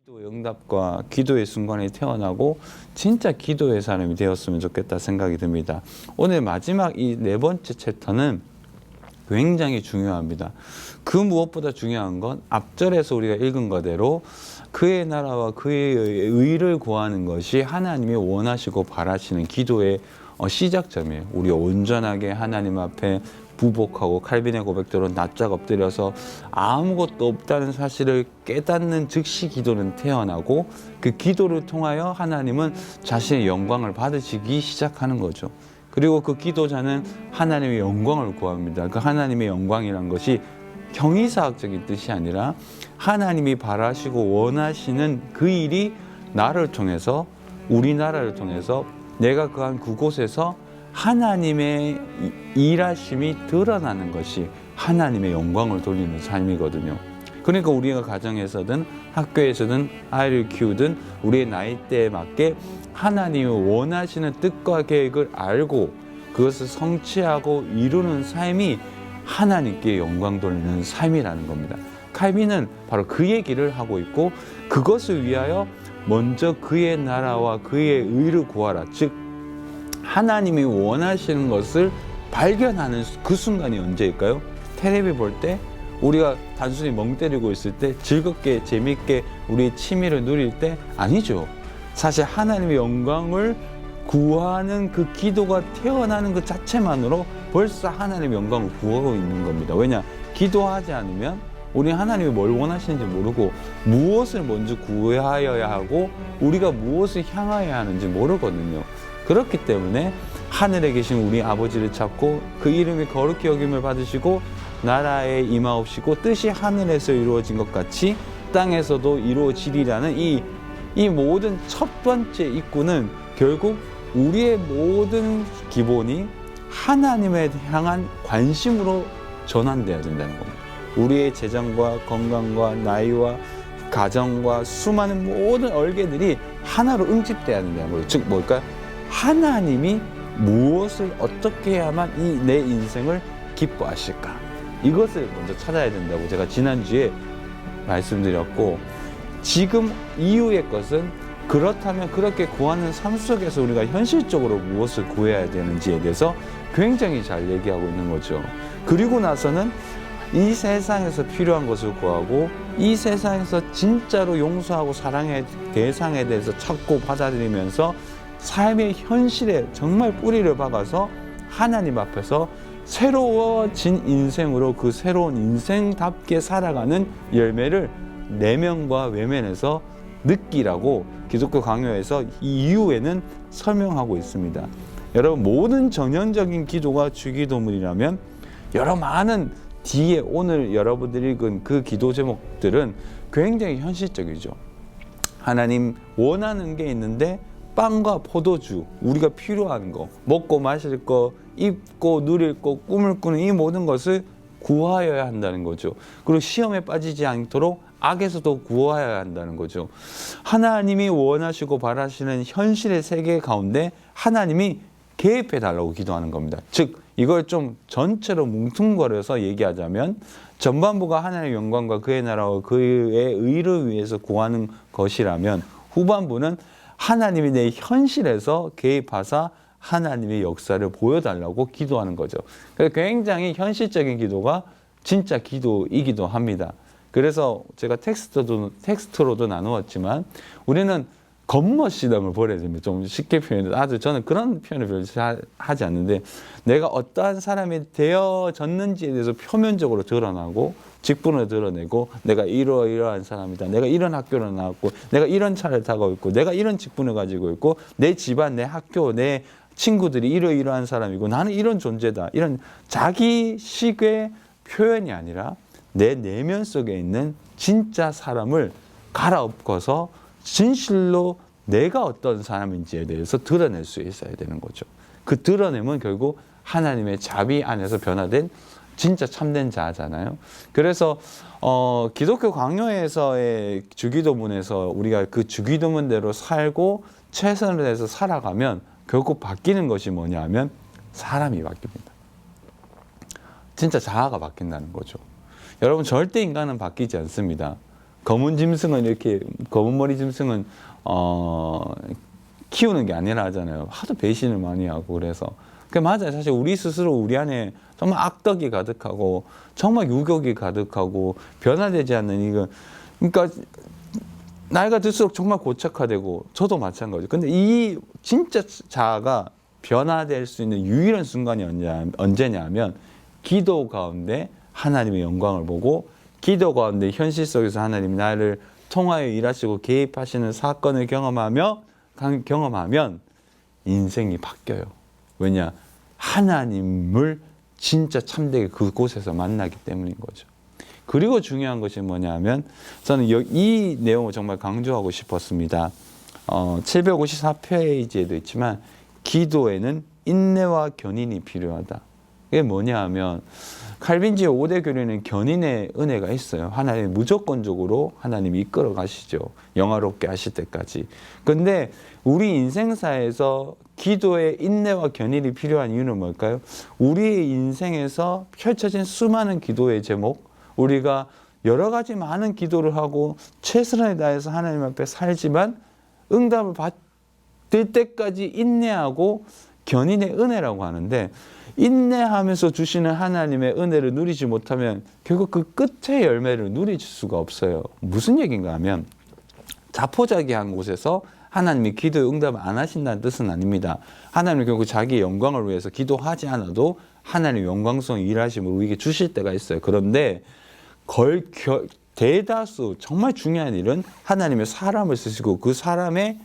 기도 응답과 기도의 순간에 태어나고 진짜 기도의 사람이 되었으면 좋겠다 생각이 듭니다. 오늘 마지막 이 네 번째 챕터는 굉장히 중요합니다. 그 무엇보다 중요한 건 앞절에서 우리가 읽은 거대로 그의 나라와 그의 의를 구하는 것이 하나님이 원하시고 바라시는 기도의 시작점이에요. 우리가 온전하게 하나님 앞에 부복하고 칼빈의 고백대로 납작 엎드려서 아무것도 없다는 사실을 깨닫는 즉시 기도는 태어나고 그 기도를 통하여 하나님은 자신의 영광을 받으시기 시작하는 거죠. 그리고 그 기도자는 하나님의 영광을 구합니다. 그 하나님의 영광이란 것이 형이사학적인 뜻이 아니라 하나님이 바라시고 원하시는 그 일이 나를 통해서 우리나라를 통해서 내가 거한 그곳에서 하나님의 일하심이 드러나는 것이 하나님의 영광을 돌리는 삶이거든요. 그러니까 우리가 가정에서든 학교에서든 아이를 키우든 우리의 나이대에 맞게 하나님이 원하시는 뜻과 계획을 알고 그것을 성취하고 이루는 삶이 하나님께 영광 돌리는 삶이라는 겁니다. 칼빈은 바로 그 얘기를 하고 있고 그것을 위하여 먼저 그의 나라와 그의 의를 구하라. 즉 하나님이 원하시는 것을 발견하는 그 순간이 언제일까요? 텔레비 볼 때 우리가 단순히 멍 때리고 있을 때 즐겁게 재밌게 우리의 취미를 누릴 때 아니죠. 사실 하나님의 영광을 구하는 그 기도가 태어나는 그 자체만으로 벌써 하나님의 영광을 구하고 있는 겁니다. 왜냐? 기도하지 않으면 우리는 하나님이 뭘 원하시는지 모르고 무엇을 먼저 구하여야 하고 우리가 무엇을 향하여야 하는지 모르거든요. 그렇기 때문에 하늘에 계신 우리 아버지를 찾고 그 이름이 거룩히 여김을 받으시고 나라에 임하옵시고 뜻이 하늘에서 이루어진 것 같이 땅에서도 이루어지리라는 이 모든 첫 번째 입구는 결국 우리의 모든 기본이 하나님에 향한 관심으로 전환돼야 된다는 겁니다. 우리의 재정과 건강과 나이와 가정과 수많은 모든 얼개들이 하나로 응집돼야 된다는 거예요. 즉 뭘까요? 하나님이 무엇을 어떻게 해야만 이 내 인생을 기뻐하실까? 이것을 먼저 찾아야 된다고 제가 지난주에 말씀드렸고 지금 이후의 것은 그렇다면 그렇게 구하는 삶 속에서 우리가 현실적으로 무엇을 구해야 되는지에 대해서 굉장히 잘 얘기하고 있는 거죠. 그리고 나서는 이 세상에서 필요한 것을 구하고 이 세상에서 진짜로 용서하고 사랑의 대상에 대해서 찾고 받아들이면서 삶의 현실에 정말 뿌리를 박아서 하나님 앞에서 새로워진 인생으로 그 새로운 인생답게 살아가는 열매를 내면과 외면에서 느끼라고 기독교 강요에서 이 이후에는 설명하고 있습니다. 여러분 모든 전형적인 기도가 주기도문이라면 여러 많은 뒤에 오늘 여러분들이 읽은 그 기도 제목들은 굉장히 현실적이죠. 하나님 원하는 게 있는데 빵과 포도주, 우리가 필요한 거, 먹고 마실 거, 입고 누릴 거, 꿈을 꾸는 이 모든 것을 구하여야 한다는 거죠. 그리고 시험에 빠지지 않도록 악에서도 구하여야 한다는 거죠. 하나님이 원하시고 바라시는 현실의 세계 가운데 하나님이 개입해 달라고 기도하는 겁니다. 즉 이걸 좀 전체로 뭉뚱거려서 얘기하자면 전반부가 하나님의 영광과 그의 나라와 그의 의를 위해서 구하는 것이라면 후반부는 하나님이 내 현실에서 개입하사 하나님의 역사를 보여달라고 기도하는 거죠. 그래서 굉장히 현실적인 기도가 진짜 기도이기도 합니다. 그래서 제가 텍스트로도 나누었지만 우리는 겉멋시담을 버려야 됩니다. 좀 쉽게 표현해서 저는 그런 표현을 별로 하지 않는데 내가 어떠한 사람이 되어졌는지에 대해서 표면적으로 드러나고 직분을 드러내고 내가 이러이러한 사람이다. 내가 이런 학교를 나왔고 내가 이런 차를 타고 있고 내가 이런 직분을 가지고 있고 내 집안, 내 학교, 내 친구들이 이러이러한 사람이고 나는 이런 존재다. 이런 자기식의 표현이 아니라 내 내면 속에 있는 진짜 사람을 갈아엎어서 진실로 내가 어떤 사람인지에 대해서 드러낼 수 있어야 되는 거죠. 그 드러냄은 결국 하나님의 자비 안에서 변화된 진짜 참된 자잖아요. 그래서 기독교 강요에서의 주기도문에서 우리가 그 주기도문대로 살고 최선을 다해서 살아가면 결국 바뀌는 것이 뭐냐면 사람이 바뀝니다. 진짜 자아가 바뀐다는 거죠. 여러분 절대 인간은 바뀌지 않습니다. 검은 짐승은 이렇게 검은 머리 짐승은 키우는 게 아니라 하잖아요. 하도 배신을 많이 하고 그래서. 그 맞아요. 사실 우리 스스로 우리 안에 정말 악덕이 가득하고 정말 유격이 가득하고 변화되지 않는 이거. 그러니까 나이가 들수록 정말 고착화되고 저도 마찬가지죠. 근데 이 진짜 자아가 변화될 수 있는 유일한 순간이 언제냐면 기도 가운데 하나님의 영광을 보고 기도 가운데 현실 속에서 하나님이 나를 통하여 일하시고 개입하시는 사건을 경험하면 인생이 바뀌어요. 왜냐? 하나님을 진짜 참되게 그곳에서 만나기 때문인 거죠. 그리고 중요한 것이 뭐냐면 저는 이 내용을 정말 강조하고 싶었습니다. 754페이지에도 있지만 기도에는 인내와 견인이 필요하다. 이게 뭐냐 하면 칼빈주의 5대 교리는 견인의 은혜가 있어요. 하나님 무조건적으로 하나님이 이끌어 가시죠. 영화롭게 하실 때까지. 근데 우리 인생사에서 기도의 인내와 견인이 필요한 이유는 뭘까요? 우리의 인생에서 펼쳐진 수많은 기도의 제목, 우리가 여러 가지 많은 기도를 하고 최선을 다해서 하나님 앞에 살지만 응답을 받을 때까지 인내하고 견인의 은혜라고 하는데 인내하면서 주시는 하나님의 은혜를 누리지 못하면 결국 그 끝의 열매를 누릴 수가 없어요. 무슨 얘기인가 하면 자포자기한 곳에서 하나님이 기도에 응답을 안 하신다는 뜻은 아닙니다. 하나님은 결국 자기의 영광을 위해서 기도하지 않아도 하나님의 영광성 일하심을 우리에게 주실 때가 있어요. 그런데 대다수 정말 중요한 일은 하나님의 사람을 쓰시고 그 사람의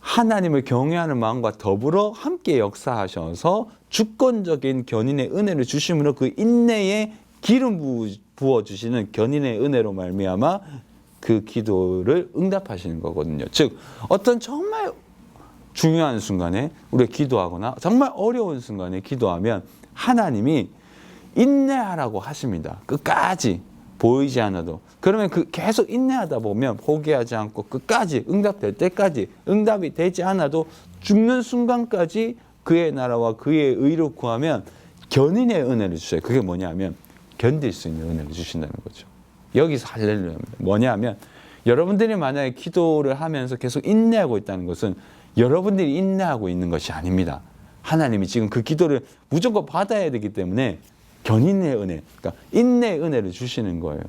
하나님을 경외하는 마음과 더불어 함께 역사하셔서 주권적인 견인의 은혜를 주심으로 그 인내에 기름 부어주시는 견인의 은혜로 말미암아 그 기도를 응답하시는 거거든요. 즉 어떤 정말 중요한 순간에 우리가 기도하거나 정말 어려운 순간에 기도하면 하나님이 인내하라고 하십니다. 끝까지 보이지 않아도. 그러면 그 계속 인내하다 보면 포기하지 않고 끝까지 응답될 때까지 응답이 되지 않아도 죽는 순간까지 그의 나라와 그의 의를 구하면 견인의 은혜를 주셔요. 그게 뭐냐면 견딜 수 있는 은혜를 주신다는 거죠. 여기서 할렐루야입니다. 뭐냐면 여러분들이 만약에 기도를 하면서 계속 인내하고 있다는 것은 여러분들이 인내하고 있는 것이 아닙니다. 하나님이 지금 그 기도를 무조건 받아야 되기 때문에 견인의 은혜, 그러니까 인내의 은혜를 주시는 거예요.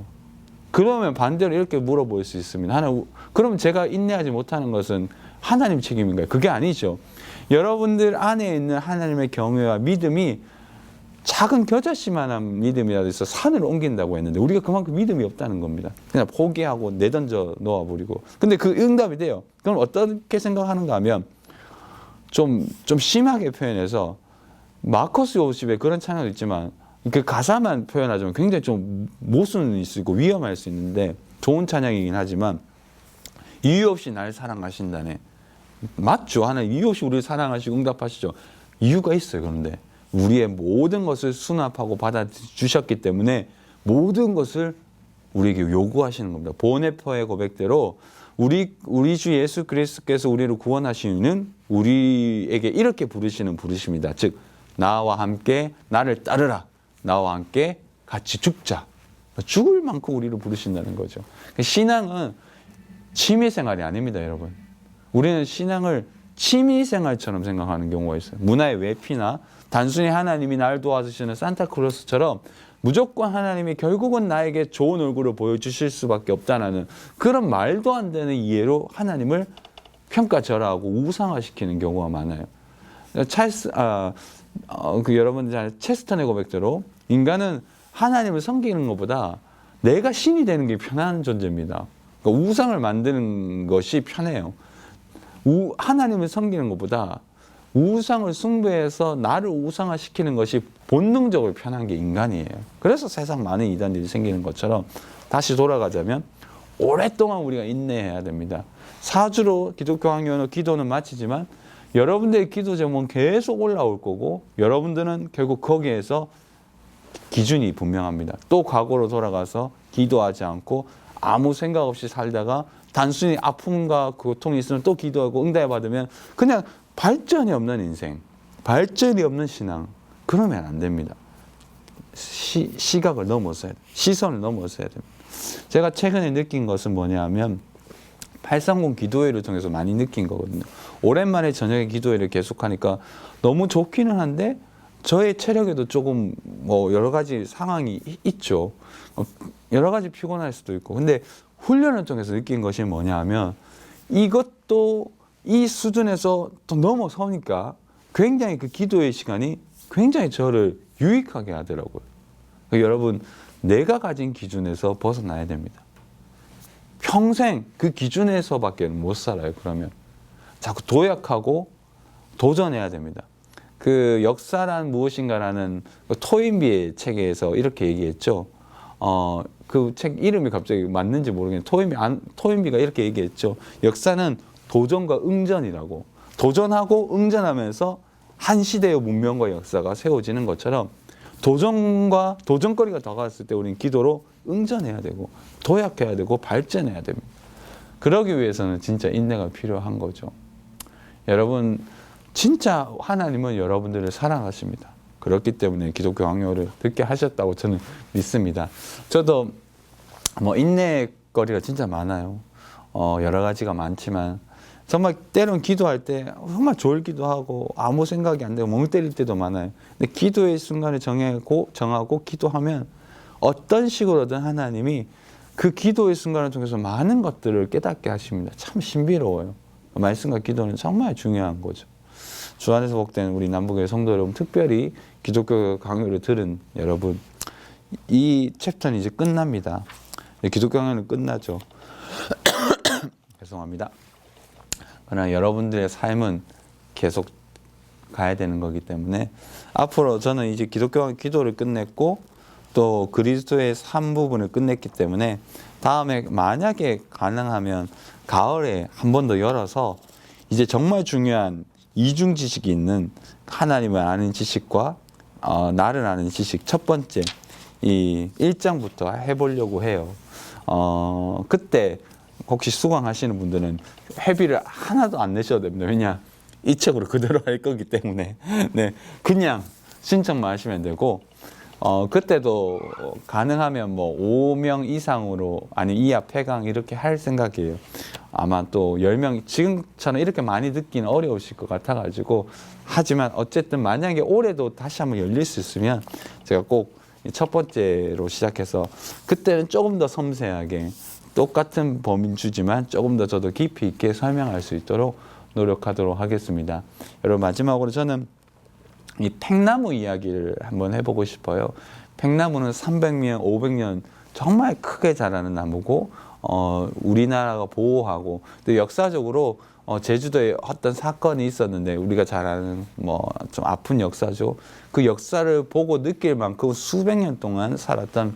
그러면 반대로 이렇게 물어볼 수 있습니다. 그러면 제가 인내하지 못하는 것은 하나님 책임인가요? 그게 아니죠. 여러분들 안에 있는 하나님의 경외와 믿음이 작은 겨자씨만한 믿음이라도 있어 산을 옮긴다고 했는데 우리가 그만큼 믿음이 없다는 겁니다. 그냥 포기하고 내던져 놓아버리고. 근데 그 응답이 돼요. 그럼 어떻게 생각하는가 하면 좀 심하게 표현해서 마커스 50에 그런 찬양도 있지만 그 가사만 표현하자면 굉장히 좀 모순이 있고 위험할 수 있는데 좋은 찬양이긴 하지만 이유 없이 날 사랑하신다네. 맞죠. 하나님 이유 없이 우리를 사랑하시고 응답하시죠. 이유가 있어요. 그런데 우리의 모든 것을 수납하고 받아주셨기 때문에 모든 것을 우리에게 요구하시는 겁니다. 보네퍼의 고백대로 우리 주 예수 그리스도께서 우리를 구원하시는 우리에게 이렇게 부르시는 부르심이다. 즉 나와 함께 나를 따르라. 나와 함께 같이 죽자. 죽을 만큼 우리를 부르신다는 거죠. 신앙은 취미생활이 아닙니다, 여러분. 우리는 신앙을 취미생활처럼 생각하는 경우가 있어요. 문화의 외피나 단순히 하나님이 날 도와주시는 산타클로스처럼 무조건 하나님이 결국은 나에게 좋은 얼굴을 보여주실 수밖에 없다는 그런 말도 안 되는 이해로 하나님을 평가절하하고 우상화시키는 경우가 많아요. 여러분 잘 체스턴의 고백대로 인간은 하나님을 섬기는 것보다 내가 신이 되는 게 편한 존재입니다. 그러니까 우상을 만드는 것이 편해요. 하나님을 섬기는 것보다 우상을 숭배해서 나를 우상화시키는 것이 본능적으로 편한 게 인간이에요. 그래서 세상 많은 이단들이 생기는 것처럼 다시 돌아가자면 오랫동안 우리가 인내해야 됩니다. 사주로 기독교 학교는 기도는 마치지만 여러분들의 기도 제목은 계속 올라올 거고 여러분들은 결국 거기에서 기준이 분명합니다. 또 과거로 돌아가서 기도하지 않고 아무 생각 없이 살다가 단순히 아픔과 고통이 있으면 또 기도하고 응답을 받으면 그냥 발전이 없는 인생, 발전이 없는 신앙, 그러면 안 됩니다. 시각을 넘어서야 돼요. 시선을 넘어서야 됩니다. 제가 최근에 느낀 것은 뭐냐면 830 기도회를 통해서 많이 느낀 거거든요. 오랜만에 저녁에 기도회를 계속하니까 너무 좋기는 한데 저의 체력에도 조금 뭐 여러 가지 상황이 있죠. 여러 가지 피곤할 수도 있고. 근데 훈련을 통해서 느낀 것이 뭐냐 하면 이것도 이 수준에서 또 넘어서니까 굉장히 그 기도의 시간이 굉장히 저를 유익하게 하더라고요. 여러분, 내가 가진 기준에서 벗어나야 됩니다. 평생 그 기준에서밖에 못 살아요. 그러면 자꾸 도약하고 도전해야 됩니다. 그 역사란 무엇인가라는 토인비의 책에서 이렇게 얘기했죠. 그 책 이름이 갑자기 맞는지 모르겠는데 토인비가 이렇게 얘기했죠. 역사는 도전과 응전이라고. 도전하고 응전하면서 한 시대의 문명과 역사가 세워지는 것처럼 도전거리가 다가왔을 때 우리는 기도로 응전해야 되고 도약해야 되고 발전해야 됩니다. 그러기 위해서는 진짜 인내가 필요한 거죠. 여러분, 진짜 하나님은 여러분들을 사랑하십니다. 그렇기 때문에 기독교 강요를 듣게 하셨다고 저는 믿습니다. 저도 뭐 인내거리가 진짜 많아요. 여러 가지가 많지만 정말 때론 기도할 때 정말 졸기도 하고 아무 생각이 안 되고 멍 때릴 때도 많아요. 근데 기도의 순간을 정하고 기도하면 어떤 식으로든 하나님이 그 기도의 순간을 통해서 많은 것들을 깨닫게 하십니다. 참 신비로워요. 말씀과 기도는 정말 중요한 거죠. 주 안에서 복된 우리 남북의 성도 여러분, 특별히 기독교 강요를 들은 여러분, 이 챕터는 이제 끝납니다. 기독교 강요는 끝나죠. 죄송합니다. 그러나 여러분들의 삶은 계속 가야 되는 거기 때문에 앞으로 저는 이제 기독교 기도를 끝냈고 또 그리스도의 삶 부분을 끝냈기 때문에 다음에 만약에 가능하면 가을에 한 번 더 열어서 이제 정말 중요한 이중 지식이 있는 하나님을 아는 지식과 나를 아는 지식 첫 번째 이 1장부터 해보려고 해요. 그때 혹시 수강하시는 분들은 회비를 하나도 안 내셔도 됩니다. 왜냐? 이 책으로 그대로 할 거기 때문에. 네, 그냥 신청만 하시면 되고, 그때도 가능하면 뭐 5명 이상으로, 아니 이하 폐강 이렇게 할 생각이에요. 아마 또 10명, 지금처럼 이렇게 많이 듣기는 어려우실 것 같아가지고, 하지만 어쨌든 만약에 올해도 다시 한번 열릴 수 있으면 제가 꼭 첫 번째로 시작해서 그때는 조금 더 섬세하게 똑같은 범주지만 조금 더 저도 깊이 있게 설명할 수 있도록 노력하도록 하겠습니다. 여러분, 마지막으로 저는 이 팽나무 이야기를 한번 해보고 싶어요. 팽나무는 300년, 500년 정말 크게 자라는 나무고 우리나라가 보호하고 또 역사적으로 제주도에 어떤 사건이 있었는데 우리가 잘 아는 뭐 좀 아픈 역사죠. 그 역사를 보고 느낄 만큼 수백 년 동안 살았던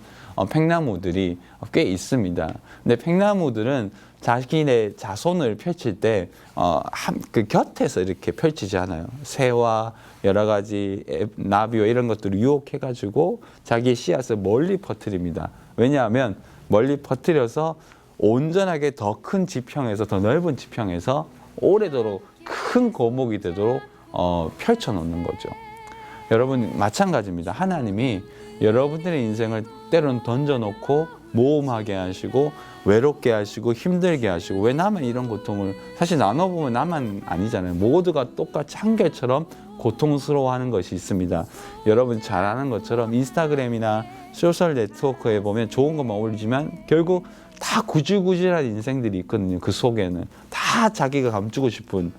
팽나무들이 꽤 있습니다. 근데 팽나무들은 자기네 자손을 펼칠 때 그 곁에서 이렇게 펼치지 않아요. 새와 여러 가지 나비와 이런 것들을 유혹해가지고 자기의 씨앗을 멀리 퍼뜨립니다. 왜냐하면 멀리 퍼뜨려서 온전하게 더 큰 지평에서 더 넓은 지평에서 오래도록 큰 거목이 되도록 펼쳐 놓는 거죠. 여러분, 마찬가지입니다. 하나님이 여러분들의 인생을 때로는 던져놓고 모험하게 하시고 외롭게 하시고 힘들게 하시고, 왜 나만 이런 고통을, 사실 나눠보면 나만 아니잖아요. 모두가 똑같이 한결처럼 고통스러워하는 것이 있습니다. 여러분 잘 아는 것처럼 인스타그램이나 소셜 네트워크에 보면 좋은 것만 올리지만 결국 다 구질구질한 인생들이 있거든요. 그 속에는 다 자기가 감추고 싶은,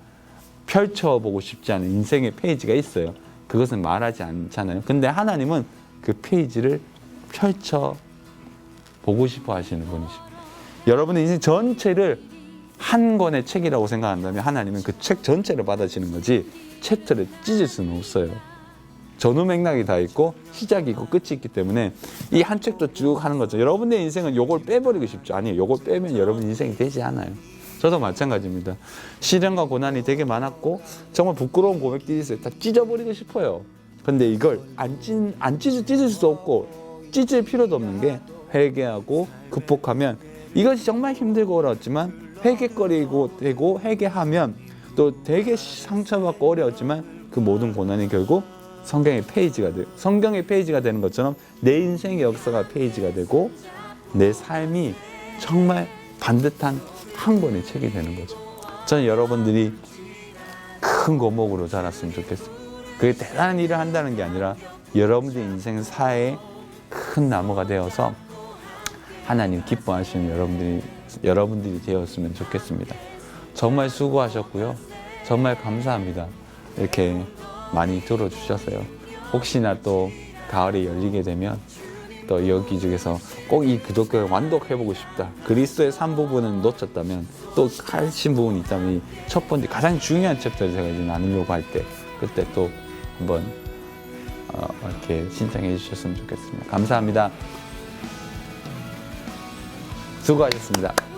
펼쳐보고 싶지 않은 인생의 페이지가 있어요. 그것은 말하지 않잖아요. 근데 하나님은 그 페이지를 펼쳐보고 싶어 하시는 분이십니다. 여러분의 인생 전체를 한 권의 책이라고 생각한다면 하나님은 그 책 전체를 받아주는 거지 챕터를 찢을 수는 없어요. 전후 맥락이 다 있고 시작이 있고 끝이 있기 때문에 이 한 책도 쭉 하는 거죠. 여러분의 인생은 요걸 빼버리고 싶죠. 아니에요. 요걸 빼면 여러분 인생이 되지 않아요. 저도 마찬가지입니다. 시련과 고난이 되게 많았고 정말 부끄러운 고백들이 있어요. 다 찢어버리고 싶어요. 근데 이걸 찢을 수 없고 찢을 필요도 없는 게 회개하고 극복하면, 이것이 정말 힘들고 어려웠지만 회개거리고 되고 회개하면 또 되게 상처받고 어려웠지만 그 모든 고난이 결국 성경의 페이지가 되는 것처럼 내 인생의 역사가 페이지가 되고 내 삶이 정말 반듯한 한 권의 책이 되는 거죠. 저는 여러분들이 큰 거목으로 자랐으면 좋겠어요. 그게 대단한 일을 한다는 게 아니라 여러분들 인생 사회에 큰 나무가 되어서 하나님 기뻐하시는 여러분들이 되었으면 좋겠습니다. 정말 수고하셨고요. 정말 감사합니다. 이렇게 많이 들어주셨어요. 혹시나 또 가을에 열리게 되면 또 여기 중에서 꼭 이 기독교를 완독해보고 싶다. 그리스도의 3부분은 놓쳤다면 또 하신 부분이 있다면 이 첫 번째 가장 중요한 챕터를 제가 이제 나누려고 할 때 그때 또 한번 이렇게 신청해 주셨으면 좋겠습니다. 감사합니다. 수고하셨습니다.